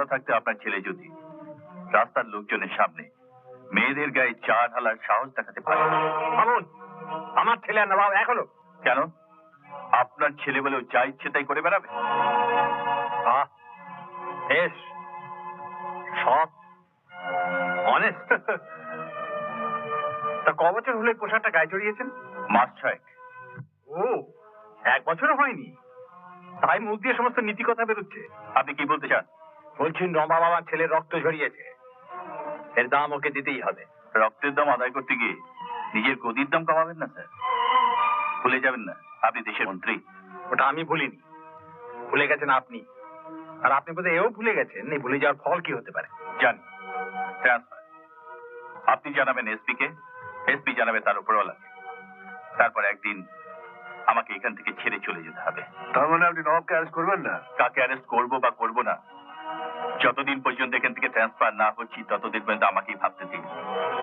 ভালো থাকতে আপনার ছেলে যদি রাস্তার লোকজনের সামনে মেয়েদের গায়ে চা ঢালার সাহস দেখাতে পারে। আমার ছেলে আর নবাব এক হলো কেন? আপনার ছেলে বলেও যা ইচ্ছে তাই করে বেড়াবে? বেশ সৎ অনেস্ট। তা ক বছর হলে পোশাকটা গায়ে চড়িয়েছেন? মাস ছয়েক। ও, 1 বছরও হয়নি, তাই মুখ দিয়ে সমস্ত নীতি কথা বেরোচ্ছে। আপনি কি বলতে চান? বলছি নবাব আমার ছেলের রক্ত ঝরিয়েছে, এর দাম ওকে দিতেই হবে। রক্তের দাম আদায় করতে গিয়ে নিজের গদির দাম কমাবেন না স্যার। ভুলে যাবেন না আপনি দেশের মন্ত্রী। ওটা আমি ভুলিনি, ভুলে গেছেন আপনি। আর আপনি বোধহয় এও ভুলে গেছেন এই ভুলে যাওয়ার ফল কি হতে পারে। জানি, ট্রান্সফার। আপনি জানাবেন এসপি কে, এসপি জানাবে তার উপরওয়ালাকে। তারপর একদিন আমাকে এখান থেকে ছেড়ে চলে যেতে হবে। তার মানে আপনি নবাবকে অ্যারেস্ট করবেন না? কাকে অ্যারেস্ট করবো বা করবো না, যতদিন পর্যন্ত এখান থেকে ট্রান্সফার না হচ্ছি ততদিন পর্যন্ত আমাকেই ভাবতে দিন।